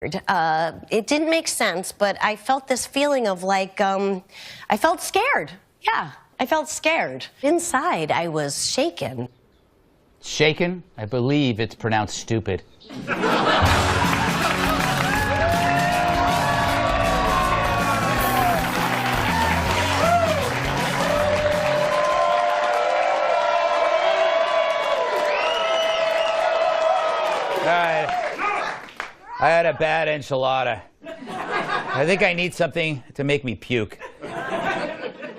It didn't make sense, but I felt this feeling of like, I felt scared. Yeah, I felt scared. Inside, I was shaken. Shaken? I believe it's pronounced stupid. I had a bad enchilada. I think I need something to make me puke.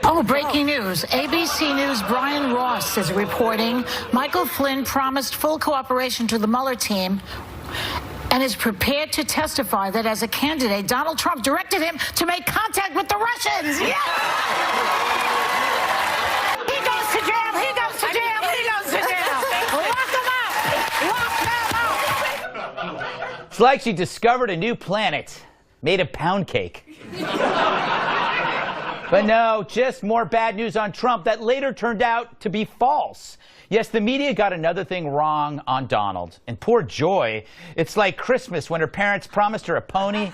Oh, breaking news. ABC News' Brian Ross is reporting Michael Flynn promised full cooperation to the Mueller team and is prepared to testify that as a candidate, Donald Trump directed him to make contact with the Russians. Yeah! He goes to jail, he goes to jail, he goes to jail. Lock him up! Lock him up! It's like she discovered a new planet made of pound cake. But no, just more bad news on Trump that later turned out to be false. Yes, the media got another thing wrong on Donald. And poor Joy, it's like Christmas when her parents promised her a pony,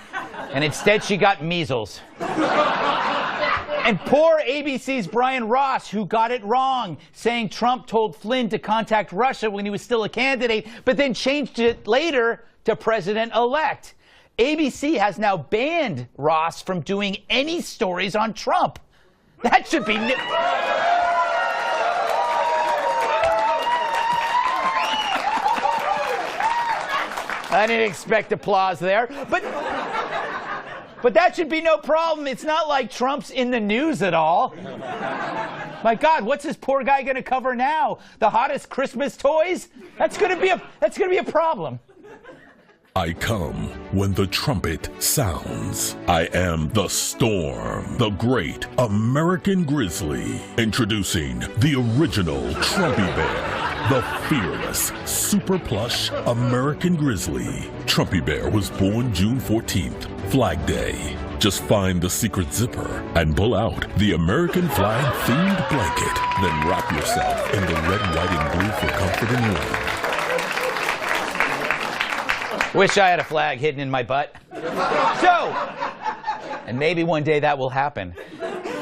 and instead she got measles. And poor ABC's Brian Ross, who got it wrong, saying Trump told Flynn to contact Russia when he was still a candidate, but then changed it later to president-elect. ABC has now banned Ross from doing any stories on Trump. That should be new. I didn't expect applause there, but that should be no problem. It's not like Trump's in the news at all. My God, what's this poor guy going to cover now? The hottest Christmas toys? That's going to be a problem. I come when the trumpet sounds. I am the storm, the great American grizzly. Introducing the original Trumpy Bear, the fearless, super plush American grizzly. Trumpy Bear was born June 14th, Flag Day. Just find the secret zipper and pull out the American flag-themed blanket. Then wrap yourself in the red, white, and blue for comfort and warmth. Wish I had a flag hidden in my butt. And maybe one day that will happen.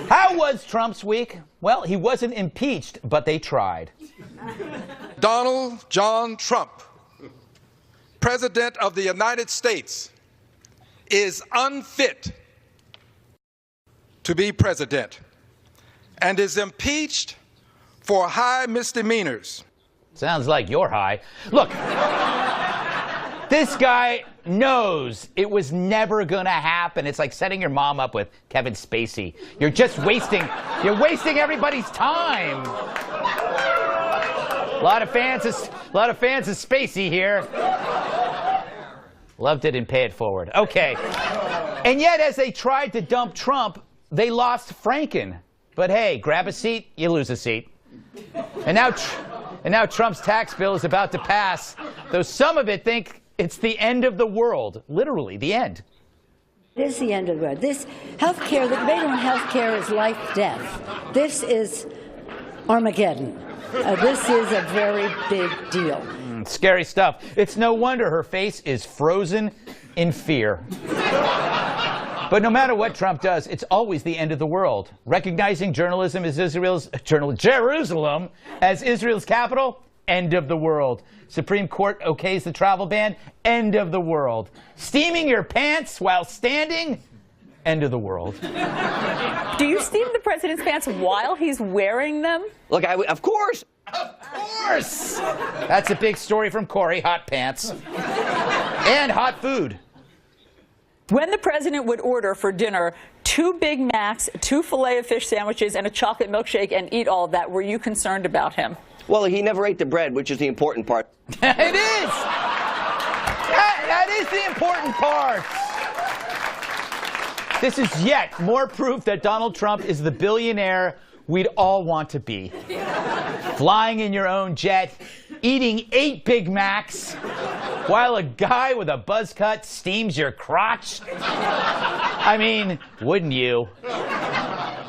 How was Trump's week? Well, he wasn't impeached, but they tried. Donald John Trump, President of the United States, is unfit to be president and is impeached for high misdemeanors. Sounds like you're high. Look. This guy knows it was never going to happen. It's like setting your mom up with Kevin Spacey. You're just wasting everybody's time. A lot of fans of Spacey here. Loved it and pay it forward. Okay. And yet, as they tried to dump Trump, they lost Franken. But hey, grab a seat, you lose a seat. And now Trump's tax bill is about to pass, though some of it think it's the end of the world, literally the end. It is the end of the world. This healthcare, the debate on healthcare is life, death. This is Armageddon. This is a very big deal. Scary stuff. It's no wonder her face is frozen in fear. But no matter what Trump does, it's always the end of the world. Recognizing Jerusalem as Israel's capital, end of the world. Supreme Court okays the travel ban, end of the world. Steaming your pants while standing, end of the world. Do you steam the president's pants while he's wearing them? Look, of course. Of course. That's a big story from Corey, hot pants. And hot food. When the president would order for dinner 2 Big Macs, 2 Filet-O-Fish sandwiches, and a chocolate milkshake and eat all of that, were you concerned about him? Well, he never ate the bread, which is the important part. It is! That is the important part. This is yet more proof that Donald Trump is the billionaire we'd all want to be. Flying in your own jet, eating 8 Big Macs, while a guy with a buzz cut steams your crotch. I mean, wouldn't you?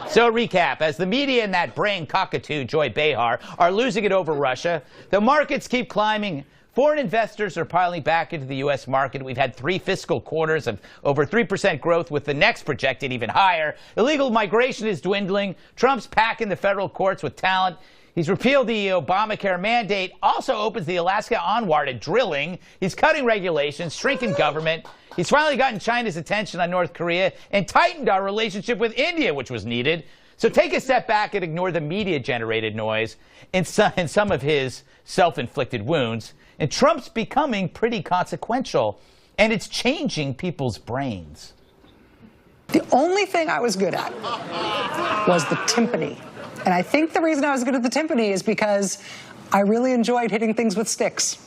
So recap, as the media and that brain cockatoo, Joy Behar, are losing it over Russia, the markets keep climbing Foreign investors are piling back into the U.S. market. We've had 3 fiscal quarters of over 3% growth, with the next projected even higher. Illegal migration is dwindling. Trump's packing the federal courts with talent. He's repealed the Obamacare mandate, also opens the Alaska onward to drilling. He's cutting regulations, shrinking government. He's finally gotten China's attention on North Korea and tightened our relationship with India, which was needed. So take a step back and ignore the media-generated noise and some of his self-inflicted wounds. And Trump's becoming pretty consequential, and it's changing people's brains. The only thing I was good at was the timpani. And I think the reason I was good at the timpani is because I really enjoyed hitting things with sticks.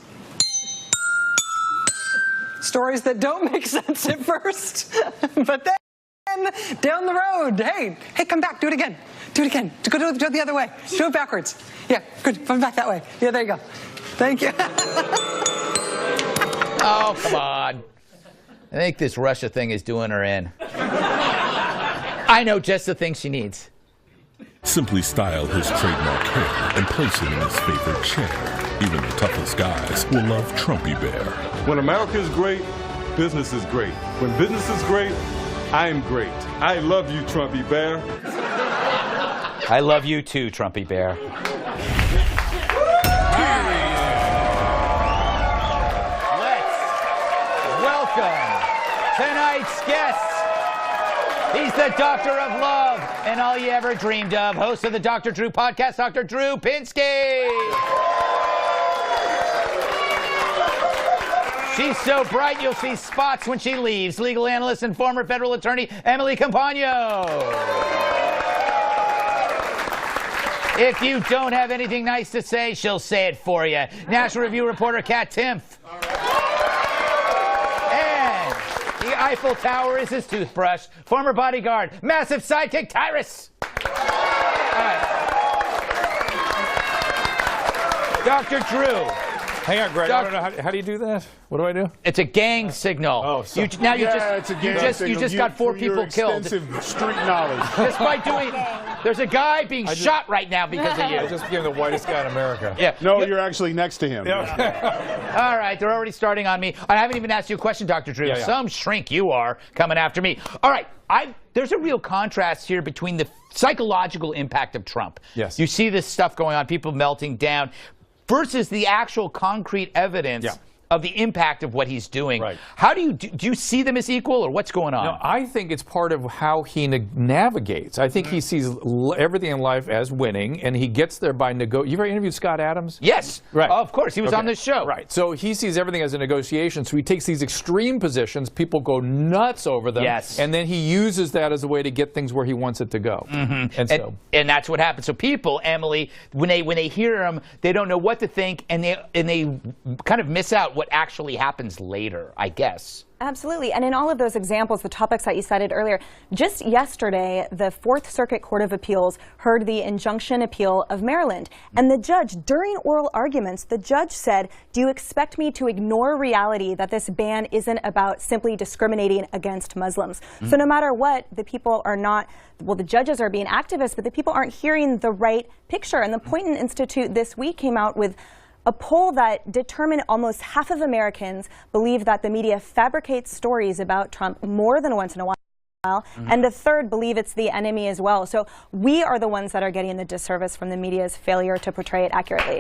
Stories that don't make sense at first, but then down the road, hey, come back, do it again. Do it again. Go do it the other way. Do it backwards. Yeah, good. Come back that way. Yeah, there you go. Thank you. Oh, come on. I think this Russia thing is doing her in. I know just the thing she needs. Simply style his trademark hair and place him in his favorite chair. Even the toughest guys will love Trumpy Bear. When America is great, business is great. When business is great, I'm great. I love you, Trumpy Bear. I love you too, Trumpy Bear. Welcome tonight's guest. He's the Doctor of Love and all you ever dreamed of. Host of the Dr. Drew podcast, Dr. Drew Pinsky. She's so bright you'll see spots when she leaves. Legal analyst and former federal attorney Emily Campagno. If you don't have anything nice to say, she'll say it for you. National Review reporter Kat Timpf. The Eiffel Tower is his toothbrush. Former bodyguard, massive sidekick, Tyrus. All right. Dr. Drew. Hang on, Greg. I don't know. How do you do that? What do I do? It's a gang signal. Oh, so you just got 4 people killed. Extensive street knowledge. Just by doing. There's a guy being shot right now because of you. I just became the whitest guy in America. Yeah. No, you're actually next to him. All right, they're already starting on me. I haven't even asked you a question, Dr. Drew. Yeah. Some shrink you are coming after me. All right, there's a real contrast here between the psychological impact of Trump. Yes. You see this stuff going on, people melting down, versus the actual concrete evidence of the impact of what he's doing. Right. How do you see them as equal, or what's going on? No, I think it's part of how he navigates. I think he sees everything in life as winning, and he gets there by negotiating. You've ever interviewed Scott Adams? Yes. Right. Of course. He was on this show. Right. So he sees everything as a negotiation. So he takes these extreme positions. People go nuts over them. Yes. And then he uses that as a way to get things where he wants it to go. Mm-hmm. And that's what happens. So people, Emily, when they hear him, they don't know what to think, and they kind of miss out what actually happens later, I guess. Absolutely. And in all of those examples, the topics that you cited earlier, just yesterday, the Fourth Circuit Court of Appeals heard the injunction appeal of Maryland. And the judge, during oral arguments, the judge said, do you expect me to ignore reality that this ban isn't about simply discriminating against Muslims? So no matter what, the people are not, well, the judges are being activists, but the people aren't hearing the right picture. And the Poynton Institute this week came out with a poll that determined almost half of Americans believe that the media fabricates stories about Trump more than once in a while. And a third believe it's the enemy as well. So we are the ones that are getting the disservice from the media's failure to portray it accurately.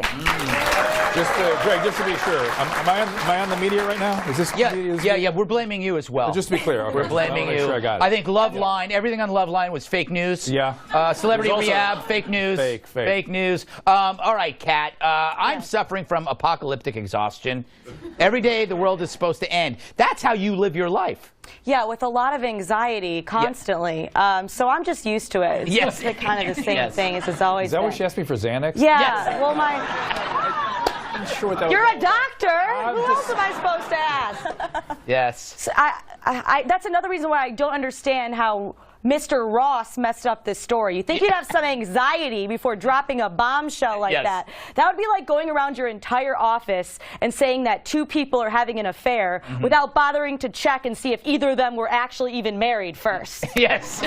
Greg, just to be sure, am I on the media right now? Is this Yeah, we're blaming you as well. Just to be clear. Okay. We're blaming you. Sure I got it. I think Loveline, everything on Loveline was fake news. Yeah. Celebrity Rehab, fake news. Fake news. All right, Kat, I'm suffering from apocalyptic exhaustion. Every day the world is supposed to end. That's how you live your life. Yeah, with a lot of anxiety constantly. So I'm just used to it. It's just kind of the same thing as it's always Is that been. what she asked me for, Xanax? Yeah. Yes. Well, I'm sure what that you're was. a doctor. Who else am I supposed to ask? Yes. So that's another reason why I don't understand how Mr. Ross messed up this story. You think you'd have some anxiety before dropping a bombshell like that. That would be like going around your entire office and saying that 2 people are having an affair without bothering to check and see if either of them were actually even married first. Yes.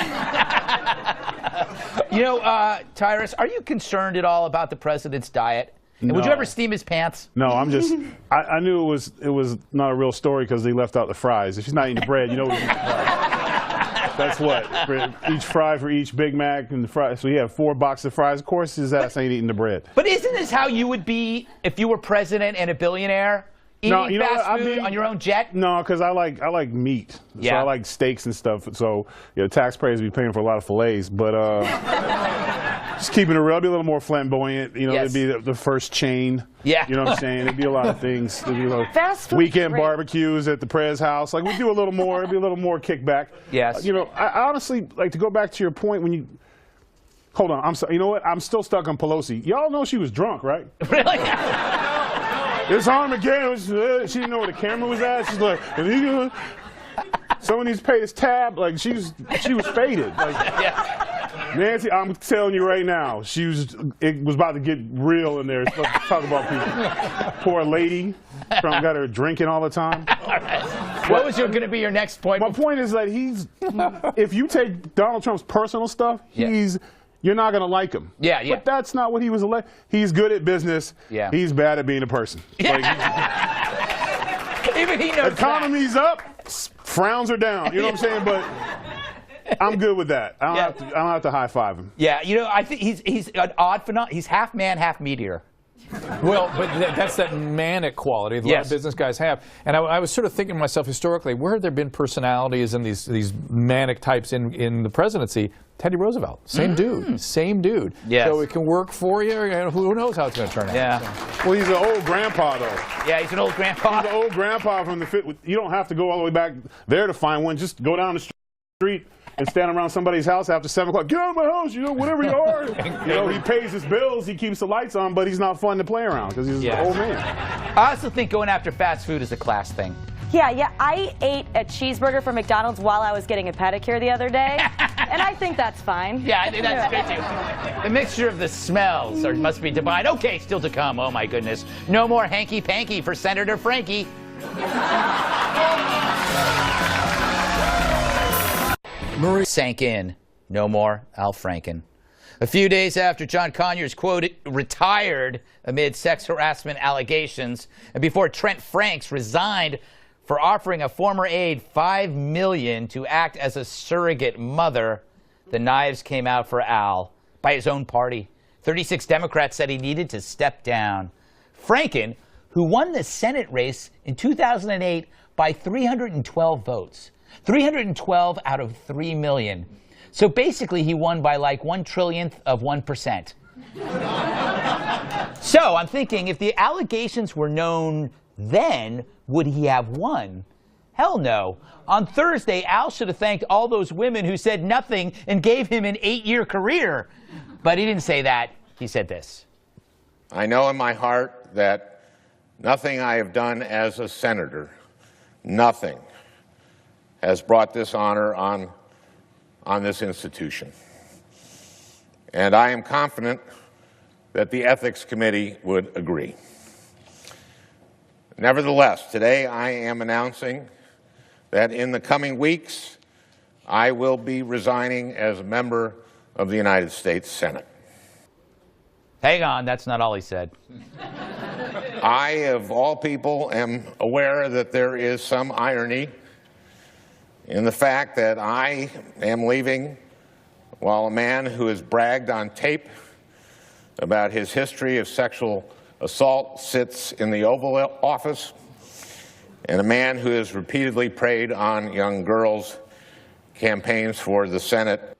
You know, Tyrus, are you concerned at all about the president's diet? And would you ever steam his pants? No, I'm just. I knew it was not a real story because they left out the fries. If she's not eating the bread, you know. That's what for each fry for each Big Mac and the fries. So you have 4 boxes of fries. Of course, his ass ain't eating the bread. But isn't this how you would be if you were president and a billionaire? Eating fast food on your own jet? No, because I like meat. Yeah. So I like steaks and stuff. So taxpayers be paying for a lot of fillets. But just keeping it real, I'd be a little more flamboyant. It'd be the first chain. Yeah. You know what I'm saying? It'd be a lot of things. It'd be like fast food weekend barbecues at the Prez house. Like we do a little more. It'd be a little more kickback. Yes. I honestly like to go back to your point when you. Hold on. I'm sorry. You know what? I'm still stuck on Pelosi. Y'all know she was drunk, right? Really? It's Armageddon. She didn't know where the camera was at. She's like, someone needs to pay this tab. Like she was faded. Like, Nancy, I'm telling you right now, it was about to get real in there. Talk about people. Poor lady. Trump got her drinking all the time. All right. What was going to be your next point? My point is that if you take Donald Trump's personal stuff, you're not going to like him. Yeah. But that's not what he was elected. He's good at business. Yeah. He's bad at being a person. Yeah. Even he knows economy's up, frowns are down. You know what I'm saying? But I'm good with that. I don't have to high five him. Yeah. I think he's an odd phenomenon. He's half man, half meteor. Well, but that's that manic quality that a lot of business guys have. And I was sort of thinking to myself historically, where have there been personalities and these manic types in the presidency? Teddy Roosevelt, same dude, same dude. Yes. So it can work for you. Who knows how it's going to turn out? Yeah. So. Well, he's an old grandpa, though. Yeah, he's an old grandpa. He's an old grandpa from the fit. You don't have to go all the way back there to find one. Just go down the street and stand around somebody's house after 7 o'clock. Get out of my house, whatever you are. He pays his bills, he keeps the lights on, but he's not fun to play around because he's an old man. I also think going after fast food is a class thing. Yeah, I ate a cheeseburger from McDonald's while I was getting a pedicure the other day, and I think that's fine. Yeah, I think that's good too. The mixture of the smells must be divine. Okay, still to come. Oh my goodness. No more hanky-panky for Senator Frankie. Marie sank in. No more Al Franken. A few days after John Conyers, quote, retired amid sex harassment allegations, and before Trent Franks resigned for offering a former aide $5 million to act as a surrogate mother, the knives came out for Al by his own party. 36 Democrats said he needed to step down. Franken, who won the Senate race in 2008 by 312 votes, 312 out of 3 million. So basically, he won by like 1/1,000,000th of 1%. So I'm thinking, if the allegations were known then, would he have won? Hell no. On Thursday, Al should have thanked all those women who said nothing and gave him an 8-year career. But he didn't say that. He said this. I know in my heart that nothing I have done as a senator, nothing, has brought this honor on this institution. And I am confident that the Ethics Committee would agree. Nevertheless, today I am announcing that in the coming weeks, I will be resigning as a member of the United States Senate. Hang on, that's not all he said. I, of all people, am aware that there is some irony in the fact that I am leaving while a man who has bragged on tape about his history of sexual assault sits in the Oval Office, and a man who has repeatedly preyed on young girls campaigns for the Senate.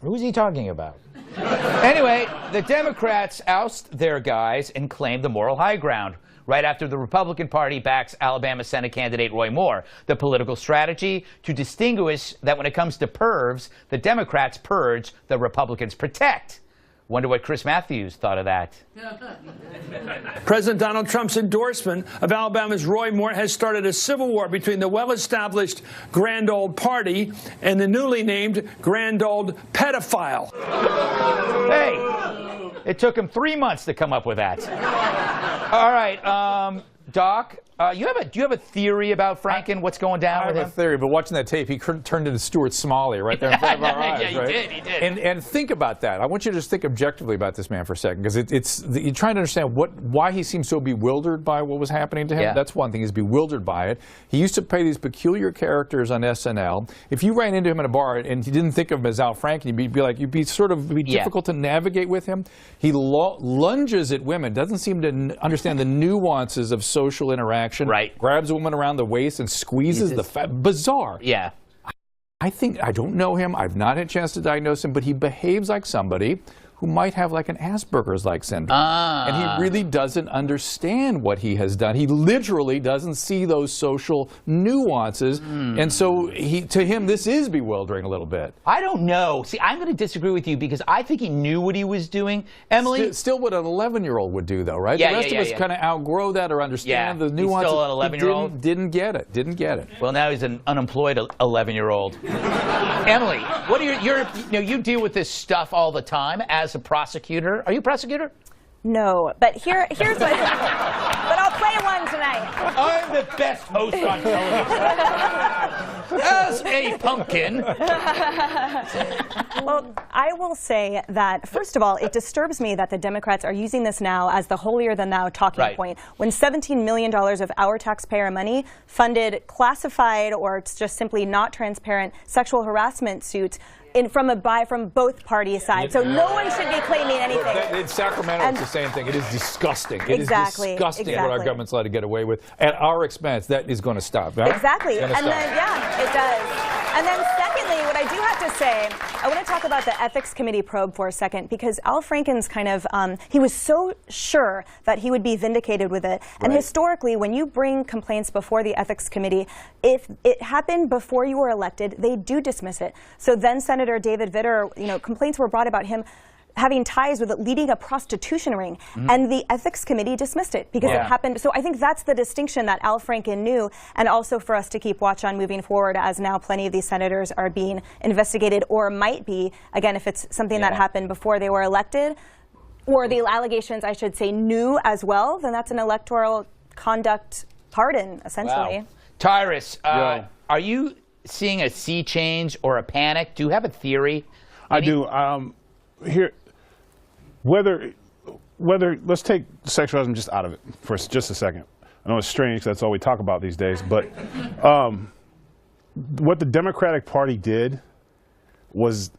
Who's he talking about? Anyway, the Democrats oust their guys and claim the moral high ground right after the Republican Party backs Alabama Senate candidate Roy Moore. The political strategy to distinguish that when it comes to pervs, the Democrats purge, the Republicans protect. Wonder what Chris Matthews thought of that. President Donald Trump's endorsement of Alabama's Roy Moore has started a civil war between the well-established Grand Old Party and the newly named Grand Old Pedophile. Hey, it took him 3 months to come up with that. All right, Doc, do you have a theory about Franken? What's going down with him? I have a theory, but watching that tape, he turned into Stuart Smalley right there in front of our eyes. Yeah, right? He did. And think about that. I want you to just think objectively about this man for a second, because you're trying to understand why he seems so bewildered by what was happening to him. Yeah. That's one thing. He's bewildered by it. He used to play these peculiar characters on SNL. If you ran into him in a bar and you didn't think of him as Al Franken, you'd be difficult to navigate with him. He lunges at women. Doesn't seem to understand the nuances of social interaction. Right. Grabs a woman around the waist and squeezes the fat. Bizarre. Yeah. I don't know him. I've not had a chance to diagnose him, but he behaves like somebody who might have like an Asperger's-like syndrome. And he really doesn't understand what he has done. He literally doesn't see those social nuances. And so to him, this is bewildering a little bit. I don't know. See, I'm going to disagree with you because I think he knew what he was doing. Emily? Still what an 11-year-old would do, though, right? Yeah, the rest of us kind of outgrow that or understand the nuances. He's still an 11-year-old? Didn't get it. Didn't get it. Well, now he's an unemployed 11-year-old. Emily, what are you deal with this stuff all the time as a prosecutor. Are you a prosecutor? No, but here's what. But I'll play one tonight. I'm the best host on television. As a pumpkin. Well, I will say that, first of all, it disturbs me that the Democrats are using this now as the holier-than-thou talking point, when $17 million of our taxpayer money funded classified or it's just simply not transparent sexual harassment suits from both party sides. So no one should be claiming anything. In Sacramento, it's the same thing. It is disgusting. It is Exactly. disgusting what our government's allowed to get away with. At our expense, that is going to stop. Right? Exactly. And then, it does. And then secondly, what I do have to say, I want to talk about the Ethics Committee probe for a second, because Al Franken's kind of, he was so sure that he would be vindicated with it. And historically, when you bring complaints before the Ethics Committee, if it happened before you were elected, they do dismiss it. So then Senator David Vitter, complaints were brought about him having ties with leading a prostitution ring, and the Ethics Committee dismissed it because it happened. So I think that's the distinction that Al Franken knew, and also for us to keep watch on moving forward, as now plenty of these senators are being investigated or might be, again, if it's something that happened before they were elected, or the allegations, I should say, new as well, then that's an electoral conduct pardon, essentially. Wow. Tyrus, are you seeing a sea change or a panic? Do you have a theory? I do. Whether let's take sexualism just out of it for just a second. I know it's strange, 'cause that's all we talk about these days, but what the Democratic Party did was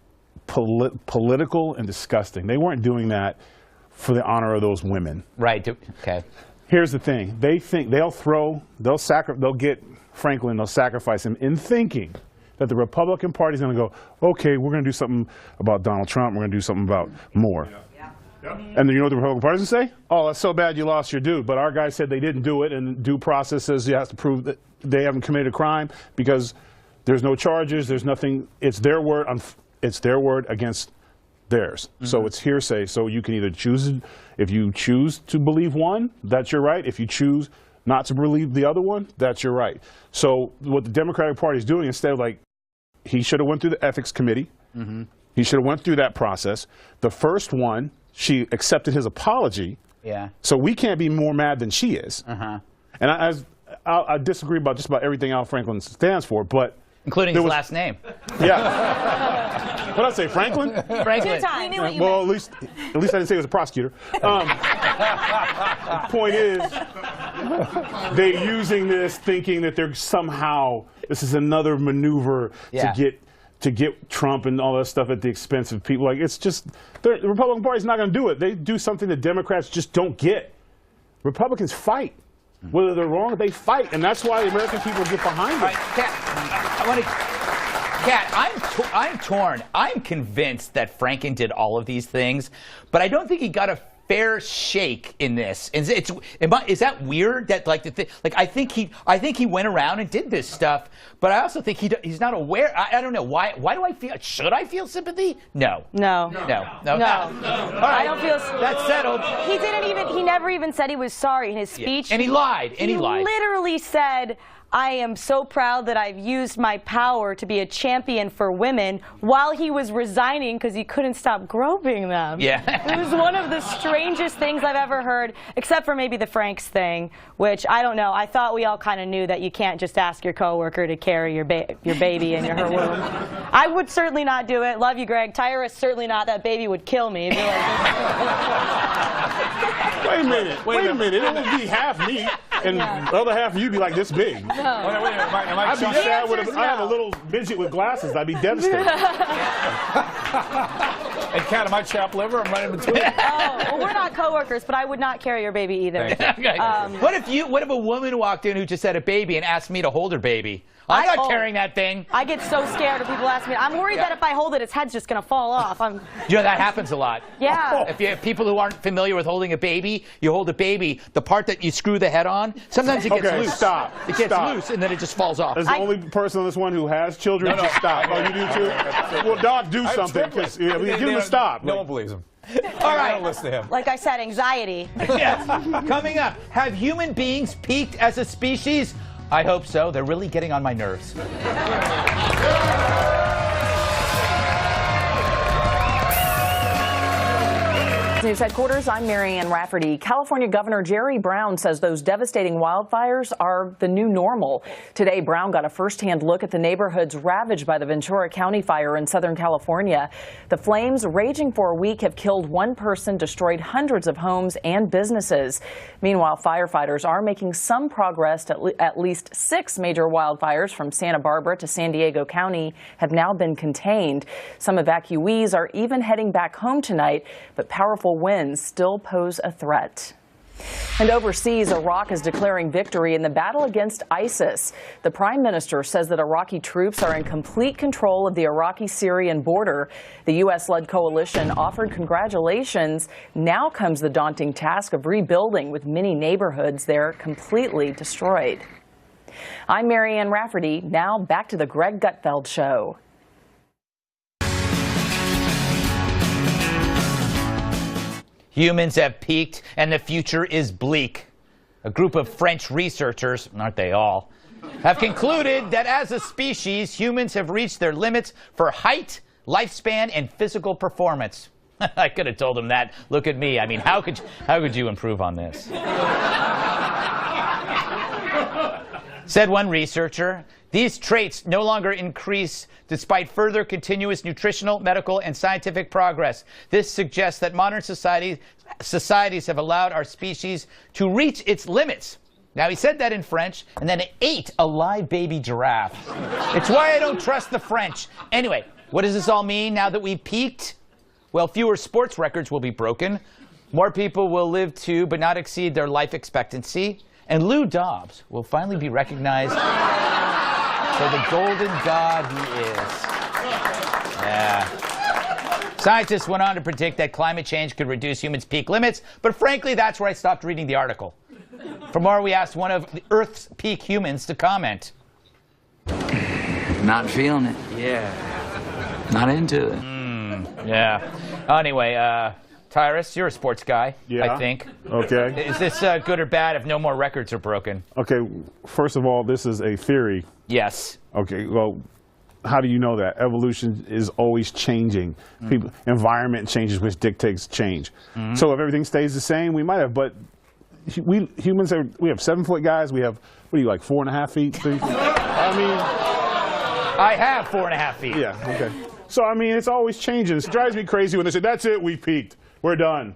political and disgusting. They weren't doing that for the honor of those women. Right. Okay. Here's the thing. They think they'll get Franklin, they'll sacrifice him in thinking that the Republican Party is going to go, okay, we're going to do something about Donald Trump, we're going to do something about Moore. And then you know what the Republican Party is going to say? Oh, that's so bad you lost your dude. But our guy said they didn't do it, and due process says you have to prove that they haven't committed a crime because there's no charges, there's nothing. It's their word against theirs. So it's hearsay. So you can either choose, if you choose to believe one, that's your right. If you choose not to believe the other one, that's your right. So what the Democratic Party is doing, instead of he should have went through the Ethics Committee. He should have went through that process. The first one, she accepted his apology. Yeah. So we can't be more mad than she is. And I disagree about just about everything Al Franken stands for, but including his last name. Yeah. What did I say, Franklin? Franklin. 2 times. Well, at least I didn't say he was a prosecutor. The point is, they're using this thinking that they're somehow, this is another maneuver to get Trump and all that stuff at the expense of people. Like, it's just, the Republican Party's not going to do it. They do something that Democrats just don't get. Republicans fight. Whether they're wrong, they fight, and that's why the American people get behind it. Right, Kat, I'm torn. I'm convinced that Franken did all of these things, but I don't think he got a fair shake in this. Is that weird? That I think he went around and did this stuff, but I also think he's not aware. I don't know why. Why do I feel? Should I feel sympathy? No. No. No. All right, I don't feel. That's settled. He never even said he was sorry in his speech. And he lied. He literally said, I am so proud that I've used my power to be a champion for women while he was resigning because he couldn't stop groping them. Yeah. It was one of the strangest things I've ever heard, except for maybe the Franks thing, which I don't know. I thought we all kind of knew that you can't just ask your coworker to carry your baby in her womb. I would certainly not do it. Love you, Greg. Tyra, certainly not. That baby would kill me. If Wait a minute. Wait a minute. It would be half me, and the other half of you'd be like this big. Wait a minute. I'd be sad with I have a little midget with glasses. I'd be devastated. And Kat, am I chapped liver? I'm right in between. Well, we're not coworkers, but I would not carry your baby either. What if a woman walked in who just had a baby and asked me to hold her baby? I'm not carrying that thing. I get so scared when people ask me. I'm worried that if I hold it, its head's just going to fall off. You know, that happens a lot. Yeah. If you have people who aren't familiar with holding a baby, you hold a baby, the part that you screw the head on, sometimes it gets loose. Stop. It gets loose, and then it just falls off. As the only person on this one who has children, just stop. Oh, you do too? Well, Doc, do something. Because give him a stop. No one believes him. All right. Don't listen to him. Like I said, anxiety. Yes. Coming up, have human beings peaked as a species? I hope so. They're really getting on my nerves. News headquarters, I'm Marianne Rafferty. California Governor Jerry Brown says those devastating wildfires are the new normal. Today, Brown got a first-hand look at the neighborhoods ravaged by the Ventura County fire in Southern California. The flames, raging for a week, have killed one person, destroyed hundreds of homes and businesses. Meanwhile, firefighters are making some progress. At least 6 major wildfires from Santa Barbara to San Diego County have now been contained. Some evacuees are even heading back home tonight, but powerful winds still pose a threat. And overseas, Iraq is declaring victory in the battle against ISIS. The Prime Minister says that Iraqi troops are in complete control of the Iraqi-Syrian border. The U.S.-led coalition offered congratulations. Now comes the daunting task of rebuilding, with many neighborhoods there completely destroyed. I'm Marianne Rafferty. Now back to the Greg Gutfeld Show. Humans have peaked, and the future is bleak. A group of French researchers, aren't they all, have concluded that as a species, humans have reached their limits for height, lifespan, and physical performance. I could have told them that. Look at me. I mean, how could you improve on this? Said one researcher, these traits no longer increase despite further continuous nutritional, medical, and scientific progress. This suggests that modern societies have allowed our species to reach its limits. Now, he said that in French, and then ate a live baby giraffe. It's why I don't trust the French. Anyway, what does this all mean now that we peaked? Well, fewer sports records will be broken. More people will live to but not exceed their life expectancy. And Lou Dobbs will finally be recognized for the golden god he is. Yeah. Scientists went on to predict that climate change could reduce humans' peak limits, but frankly, that's where I stopped reading the article. For more, we asked one of the Earth's peak humans to comment. Not feeling it. Yeah. Not into it. Yeah. Anyway, Tyrus, you're a sports guy, I think. Okay. Is this good or bad if no more records are broken? Okay, first of all, this is a theory. Yes. Okay, well, how do you know that? Evolution is always changing. Environment changes, which dictates change. So if everything stays the same, we might have, but we humans have 7-foot guys. We have, what are you, like 4.5 feet? 3 feet? I mean, I have 4.5 feet. Yeah, okay. So, I mean, it's always changing. It drives me crazy when they say, that's it, we peaked. We're done.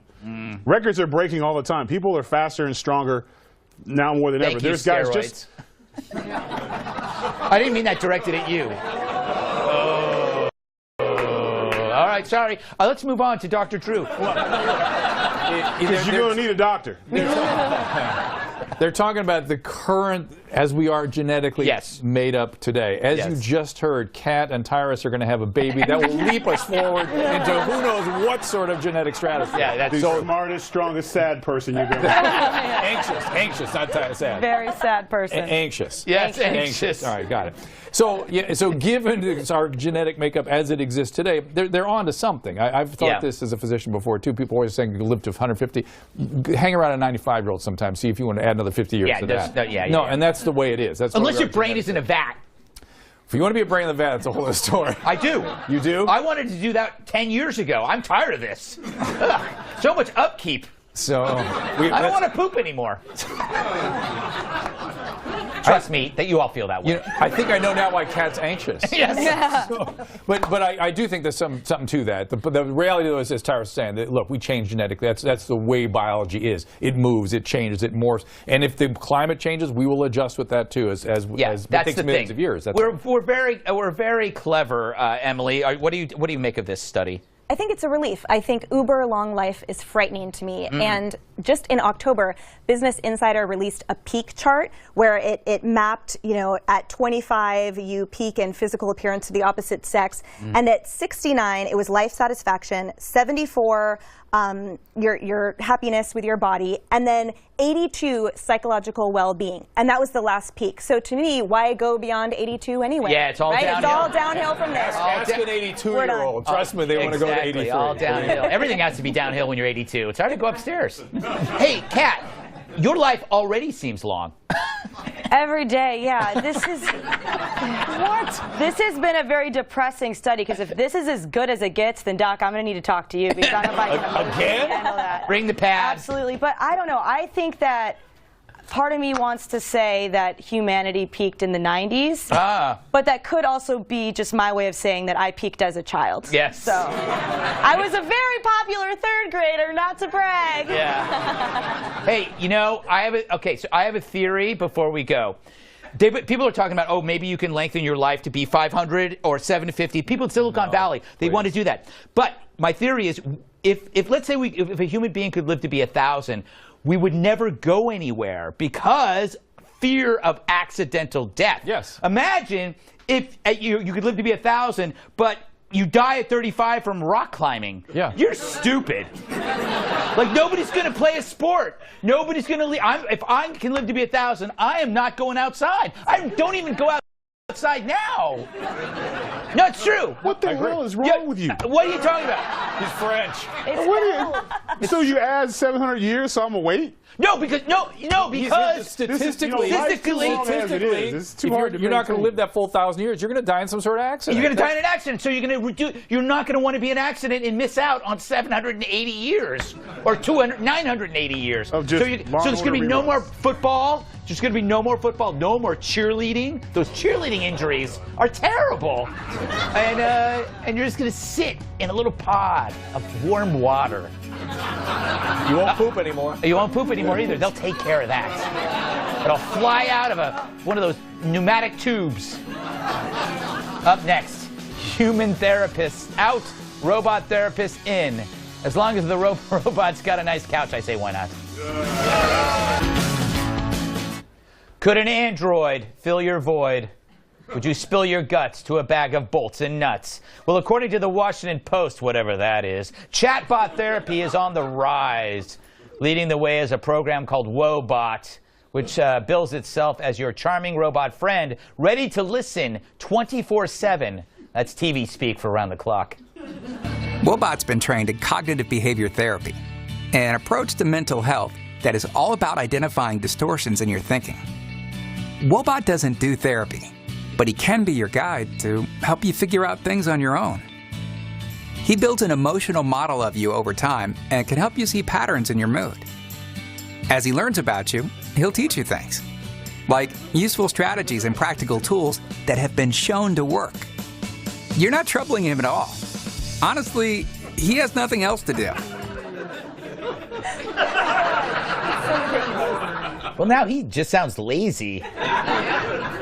Records are breaking all the time. People are faster and stronger now more than ever. There's guys just... I didn't mean that directed at you. All right, sorry. Let's move on to Dr. Drew. Because you're going to need a doctor. They're talking about the current, as we are genetically made up today. As you just heard, Kat and Tyrus are going to have a baby that will leap us forward into who knows what sort of genetic stratosphere. Yeah, that's the smartest, strongest, sad person you've ever Anxious, not sad. Very sad person. Anxious. Yes, anxious. All right, got it. So, so given our genetic makeup as it exists today, they're on to something. I've thought this as a physician before, too. People always saying you live to 150. Hang around a 95-year-old sometimes, see if you want to add another another 50 years to that. No, and that's the way it is. That's unless your brain is in a vat. If you want to be a brain in the vat, it's a whole other story. I do. You do? I wanted to do that 10 years ago. I'm tired of this. So much upkeep. So I don't want to poop anymore. Trust me that you all feel that way. You know, I think I know now why Kat's anxious. Yes. Yeah. But I do think there's something to that. The reality, though, is, as Tara's saying, that, look, we change genetically. That's the way biology is. It moves, it changes, it morphs. And if the climate changes, we will adjust with that, too, as it takes millions of years. We're very clever, Emily. What do you make of this study? I think it's a relief. I think uber long life is frightening to me. And just in October, Business Insider released a peak chart where it mapped, at 25 you peak in physical appearance to the opposite sex, and at 69 it was life satisfaction, 74 your happiness with your body, and then 82 psychological well-being, and that was the last peak. So to me, why go beyond 82 anyway? Yeah, it's all downhill. It's all downhill from there. Ask an 82-year-old. Trust me, they want to go to 83. All downhill. Everything has to be downhill when you're 82. It's hard to go upstairs. Hey, Kat, your life already seems long. Every day, yeah. This is what? This has been a very depressing study, because if this is as good as it gets, then Doc, I'm going to need to talk to you, because I don't know if I can handle that. Bring the pad. Absolutely, but I don't know. I think that part of me wants to say that humanity peaked in the 90s, but that could also be just my way of saying that I peaked as a child. Yes. So I was a very popular third grader, not to brag. Yeah. Hey, I have a theory before we go. People are talking about, oh, maybe you can lengthen your life to be 500 or 750. People in Silicon Valley, they want to do that. But my theory is, if let's say if a human being could live to be 1,000, we would never go anywhere because fear of accidental death. Yes. Imagine if you could live to be 1,000, but you die at 35 from rock climbing. Yeah. You're stupid. Like, nobody's going to play a sport. Nobody's going to leave. If I can live to be 1,000, I am not going outside. I don't even go outside now. No, it's true. What the hell is wrong with you? What are you talking about? He's French. So you add 700 years, so I'm going to wait? No, because statistically, if you're not going to live that full 1,000 years, you're going to die in some sort of accident. You're going to die in an accident, so you're not going to want to be in an accident and miss out on 780 years or 980 years. So there's going to be no more football. There's going to be no more football, no more cheerleading. Those cheerleading injuries are terrible. And you're just going to sit in a little pod of warm water. You won't poop anymore. You won't poop anymore either. They'll take care of that. It'll fly out of one of those pneumatic tubes. Up next, human therapists out, robot therapists in. As long as the robot's got a nice couch, I say why not? Could an android fill your void? Would you spill your guts to a bag of bolts and nuts? Well, according to the Washington Post, whatever that is, chatbot therapy is on the rise. Leading the way is a program called Wobot, which bills itself as your charming robot friend, ready to listen 24/7. That's TV speak for around the clock. Wobot's been trained in cognitive behavior therapy, an approach to mental health that is all about identifying distortions in your thinking. Wobot doesn't do therapy, but he can be your guide to help you figure out things on your own. He builds an emotional model of you over time and can help you see patterns in your mood. As he learns about you, he'll teach you things, like useful strategies and practical tools that have been shown to work. You're not troubling him at all. Honestly, he has nothing else to do. Well, now he just sounds lazy.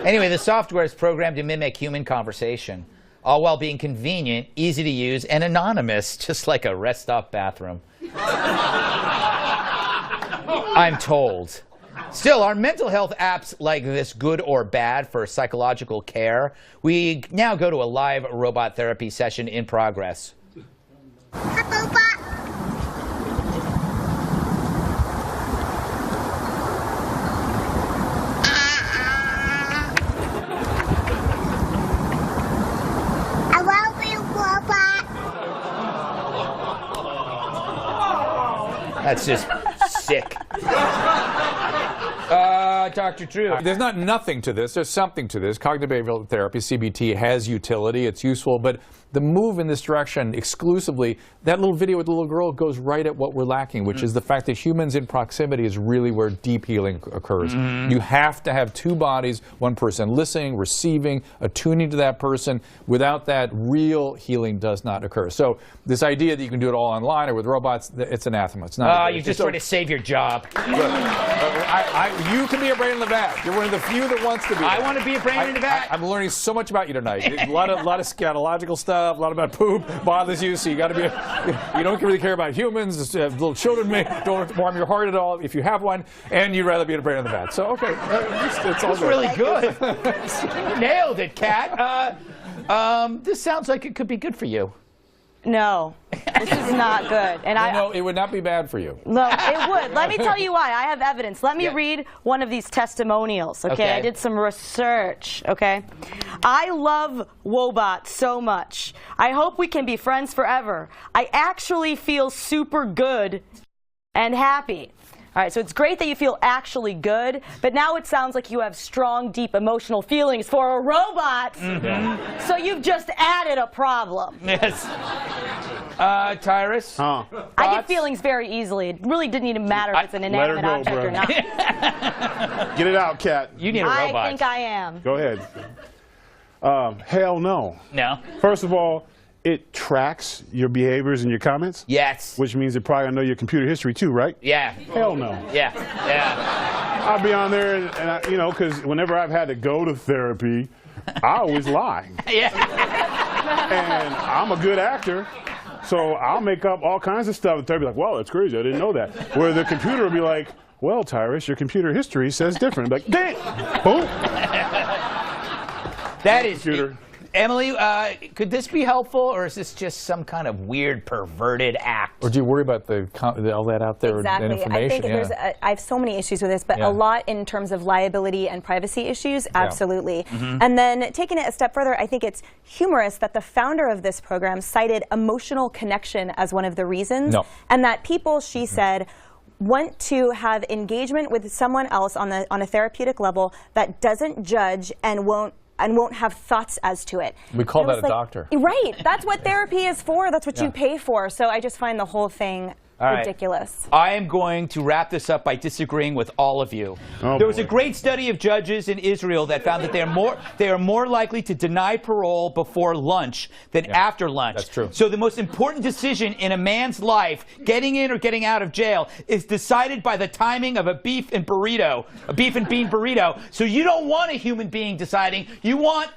Anyway, the software is programmed to mimic human conversation, all while being convenient, easy to use, and anonymous, just like a rest stop bathroom. I'm told. Still, are mental health apps like this good or bad for psychological care? We now go to a live robot therapy session in progress. That's just sick. Dr. Drew? There's not nothing to this. There's something to this. Cognitive behavioral therapy, CBT, has utility. It's useful. But the move in this direction exclusively, that little video with the little girl goes right at what we're lacking, which is the fact that humans in proximity is really where deep healing occurs. You have to have two bodies, one person listening, receiving, attuning to that person. Without that, real healing does not occur. So this idea that you can do it all online or with robots, it's anathema. It's not. You just trying to save your job. You can be a Brandon Levat. You're one of the few that wants to be. I want to be a Brandon Levat. I'm learning so much about you tonight. A lot of scatological stuff. A lot about poop bothers you, so you got to be. You don't really care about humans. Just have little children. Don't warm your heart at all if you have one, and you'd rather be in a Brandon Levat. So okay, it's all That's really good. You nailed it, Kat. This sounds like it could be good for you. No, this is not good. And no, it would not be bad for you. No, it would. Let me tell you why. I have evidence. Let me read one of these testimonials, okay? I did some research, okay? I love Wobot so much. I hope we can be friends forever. I actually feel super good and happy. All right, so it's great that you feel actually good, but now it sounds like you have strong, deep emotional feelings for a robot. So you've just added a problem. Yes. Tyrus? I get feelings very easily. It really didn't even matter if it's an inanimate object or not. Get it out, Kat. You need a robot. I think I am. Go ahead. Hell no. No. First of all, it tracks your behaviors and your comments? Yes. Which means it probably know your computer history too, right? Yeah. Hell no. Yeah. Yeah. I'll be on there, and I, because whenever I've had to go to therapy, I always lie. Yeah. And I'm a good actor, so I'll make up all kinds of stuff. And therapy like, well, that's crazy. I didn't know that. Where the computer will be like, well, Tyrus, your computer history says different. Like, dang, boom. That is. Computer. Emily, could this be helpful, or is this just some kind of weird, perverted act? Or do you worry about all that out there Exactly. information? I think I have so many issues with this, but a lot in terms of liability and privacy issues, absolutely. And then taking it a step further, I think it's humorous that the founder of this program cited emotional connection as one of the reasons, and that people, she said, want to have engagement with someone else on a therapeutic level that doesn't judge and won't have thoughts as to it. We call that a doctor. Right. That's what therapy is for. That's what you pay for. So I just find the whole thing ridiculous. I am going to wrap this up by disagreeing with all of you. There was a great study of judges in Israel that found that they are more likely to deny parole before lunch than after lunch. That's true. So the most important decision in a man's life, getting in or getting out of jail, is decided by the timing of a beef and bean burrito. So you don't want a human being deciding. You want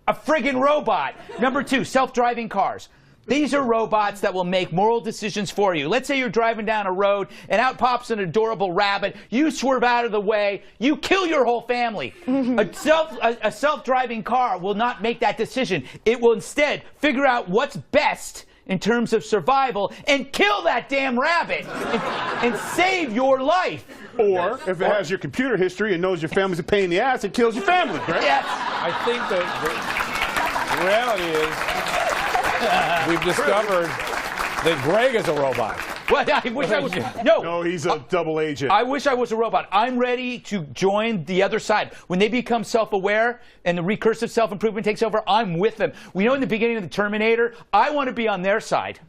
a friggin' robot. Number 2, self-driving cars. These are robots that will make moral decisions for you. Let's say you're driving down a road and out pops an adorable rabbit. You swerve out of the way. You kill your whole family. A self-driving car will not make that decision. It will instead figure out what's best in terms of survival and kill that damn rabbit and save your life. Or if it has your computer history and knows your family's a pain in the ass, it kills your family, right? Yes. I think that the reality is we've discovered that Greg is a robot. Well, I wish I was. No, he's a double agent. I wish I was a robot. I'm ready to join the other side. When they become self-aware and the recursive self-improvement takes over, I'm with them. We know in the beginning of the Terminator, I want to be on their side.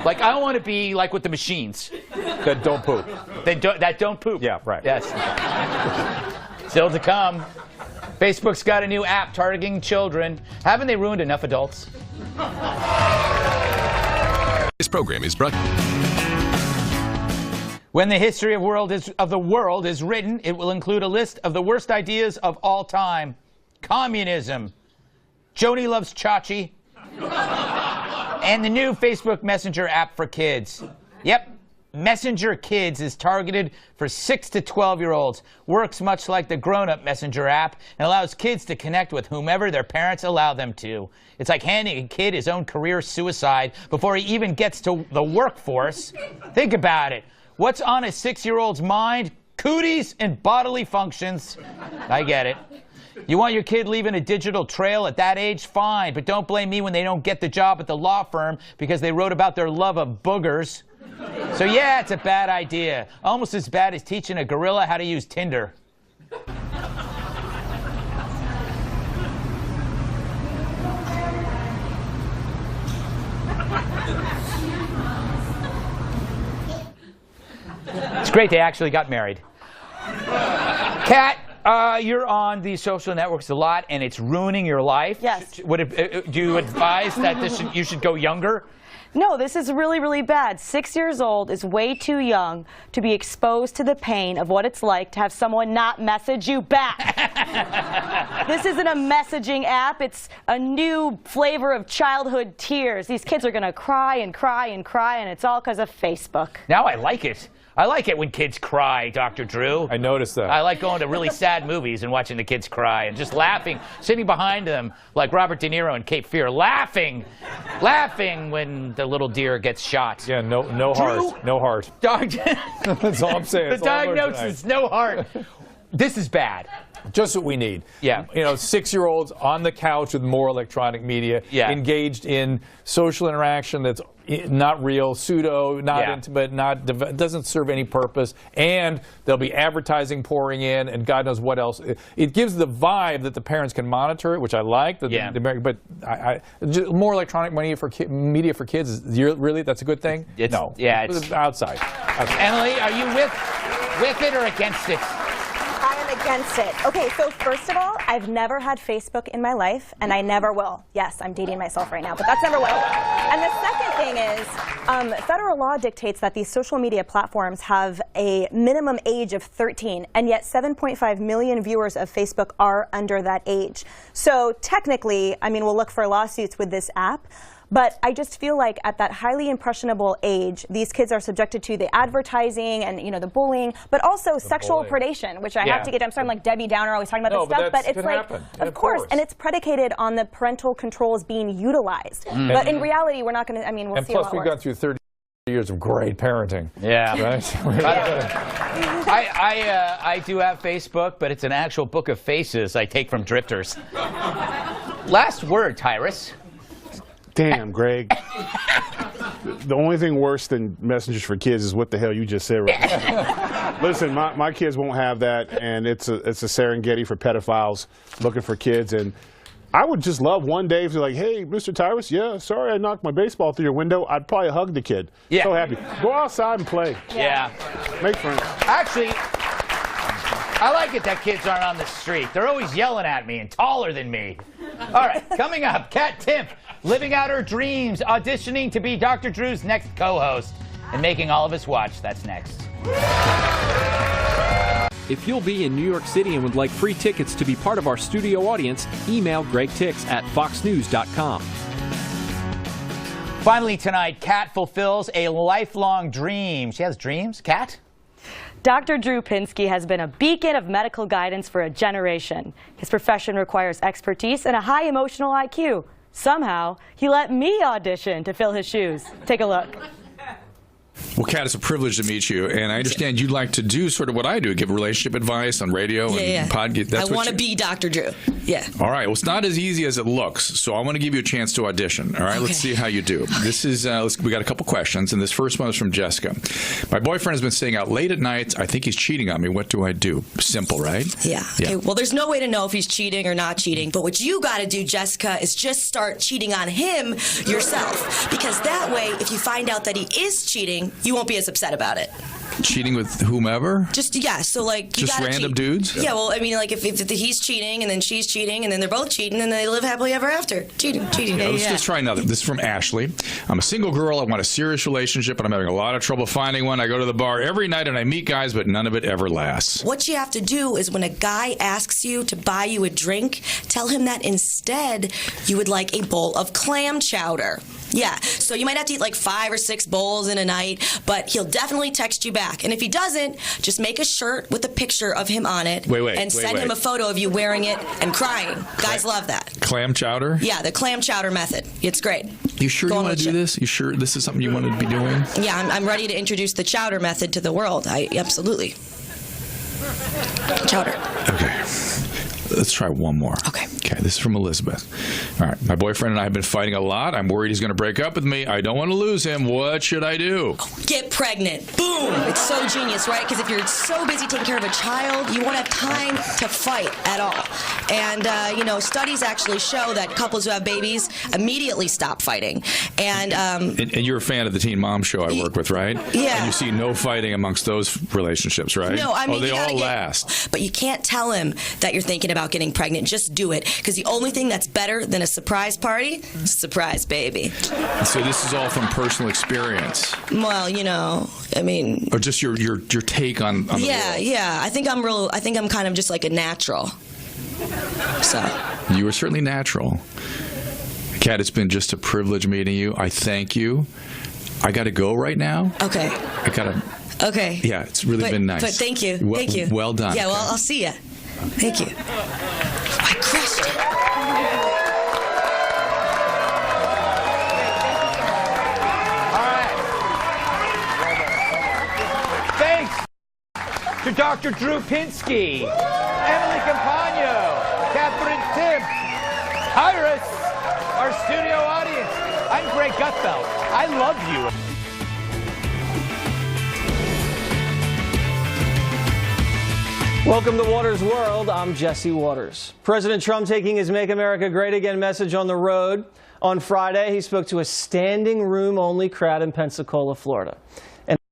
Like, I want to be like with the machines. That don't poop. That don't poop. Yeah, right. Yes. Still to come. Facebook's got a new app targeting children. Haven't they ruined enough adults? This program is brought. When the history of the world is written, it will include a list of the worst ideas of all time. Communism, Joni loves Chachi, and the new Facebook Messenger app for kids. Yep. Messenger Kids is targeted for 6 to 12-year-olds, works much like the grown-up Messenger app, and allows kids to connect with whomever their parents allow them to. It's like handing a kid his own career suicide before he even gets to the workforce. Think about it. What's on a 6-year-old's mind? Cooties and bodily functions. I get it. You want your kid leaving a digital trail at that age? Fine, but don't blame me when they don't get the job at the law firm because they wrote about their love of boogers. So yeah, it's a bad idea. Almost as bad as teaching a gorilla how to use Tinder. great they actually got married. Kat, you're on these social networks a lot, and it's ruining your life. Yes. Do you advise that you should go younger? No, this is really, really bad. 6 years old is way too young to be exposed to the pain of what it's like to have someone not message you back. This isn't a messaging app. It's a new flavor of childhood tears. These kids are going to cry and cry and cry, and it's all because of Facebook. Now I like it. I like it when kids cry, Dr. Drew. I noticed that. I like going to really sad movies and watching the kids cry and just laughing, sitting behind them like Robert De Niro in Cape Fear, laughing when the little deer gets shot. Yeah, no heart. No heart. That's all I'm saying. The diagnosis, no heart. This is bad. Just what we need. Yeah. 6-year-olds on the couch with more electronic media, engaged in social interaction that's not real, pseudo, not intimate, doesn't serve any purpose, and there'll be advertising pouring in, and God knows what else. It gives the vibe that the parents can monitor it, which I like. But more electronic media for kids, really, that's a good thing? No. Yeah, it's outside. Emily, are you with it or against it? I am against it. Okay, so first of all, I've never had Facebook in my life, and I never will. Yes, I'm dating myself right now, but that's never will. And the second thing is, federal law dictates that these social media platforms have a minimum age of 13, and yet 7.5 million viewers of Facebook are under that age. So technically, I mean, we'll look for lawsuits with this app. But I just feel like at that highly impressionable age, these kids are subjected to the advertising and the bullying, but also sexual predation, which I have to get. I'm sorry, I'm like Debbie Downer, always talking about this stuff, but it's like, of course, and it's predicated on the parental controls being utilized. But in reality, we're not going to. I mean, we'll see a lot worse. And plus, we've gone through 30 years of great parenting. Yeah. Right? I do have Facebook, but it's an actual book of faces I take from drifters. Last word, Tyrus. Damn, Greg. The only thing worse than messengers for kids is what the hell you just said right now. Listen, my kids won't have that, and it's a Serengeti for pedophiles looking for kids. And I would just love one day if they're like, hey, Mr. Tyrus, yeah, sorry I knocked my baseball through your window. I'd probably hug the kid. Yeah. So happy. Go outside and play. Yeah. Make friends. Actually, I like it that kids aren't on the street. They're always yelling at me and taller than me. All right, coming up, Kat Timpf, living out her dreams, auditioning to be Dr. Drew's next co-host, and making all of us watch. That's next. If you'll be in New York City and would like free tickets to be part of our studio audience, email Greg Tix at foxnews.com. Finally tonight, Kat fulfills a lifelong dream. She has dreams, Kat? Dr. Drew Pinsky has been a beacon of medical guidance for a generation. His profession requires expertise and a high emotional IQ. Somehow, he let me audition to fill his shoes. Take a look. Well, Kat, it's a privilege to meet you, and I understand you'd like to do sort of what I do, give relationship advice on radio and podcast. I want to be Dr. Drew. Yeah. All right. Well, it's not as easy as it looks, so I want to give you a chance to audition. All right. Let's see how you do. This is we got a couple questions, and this first one is from Jessica. My boyfriend has been staying out late at night. I think he's cheating on me. What do I do? Simple, right? Yeah. Okay. Well, there's no way to know if he's cheating or not cheating, but what you got to do, Jessica, is just start cheating on him yourself, because that way, if you find out that he is cheating, you won't be as upset about it. Cheating with whomever? So like you just gotta random cheat. Dudes? Yeah, well, I mean, like if he's cheating and then she's cheating and then they're both cheating and they live happily ever after. Cheating. Let's try another. This is from Ashley. I'm a single girl. I want a serious relationship, but I'm having a lot of trouble finding one. I go to the bar every night and I meet guys, but none of it ever lasts. What you have to do is when a guy asks you to buy you a drink, tell him that instead you would like a bowl of clam chowder. Yeah, so you might have to eat like 5 or 6 bowls in a night, but he'll definitely text you back. And if he doesn't, just make a shirt with a picture of him on it and send him a photo of you wearing it and crying. Guys love that. Clam chowder? Yeah, the clam chowder method. It's great. You sure you want to do this? You sure this is something you want to be doing? Yeah, I'm ready to introduce the chowder method to the world. Absolutely. Chowder. Okay. Let's try one more. Okay, this is from Elizabeth. All right, my boyfriend and I have been fighting a lot. I'm worried he's going to break up with me. I don't want to lose him. What should I do? Get pregnant. Boom! It's so genius, right? Because if you're so busy taking care of a child, you won't have time to fight at all. And, you know, studies actually show that couples who have babies immediately stop fighting. And you're a fan of the Teen Mom Show I work with, right? Yeah. And you see no fighting amongst those relationships, right? No, I mean, they you gotta all last. But you can't tell him that you're thinking about getting pregnant. Just do it. Because the only thing that's better than a surprise party is a surprise baby. So this is all from personal experience. Well, you know, I mean. Or just your take on the world. Yeah. I think I'm kind of just like a natural. So. You are certainly natural. Kat, it's been just a privilege meeting you. I thank you. I got to go right now. Okay. I got to. Okay. Yeah, it's really been nice. But thank you. Thank you. Well done. Yeah, well, I'll see you. Thank you. I crushed it. Thanks to Dr. Drew Pinsky, Emily Campagno, Catherine Tim, Iris, our studio audience. I'm Greg Gutfeld. I love you. Welcome to Waters World. I'm Jesse Waters. President Trump taking his Make America Great Again message on the road. On Friday, he spoke to a standing room only crowd in Pensacola, Florida.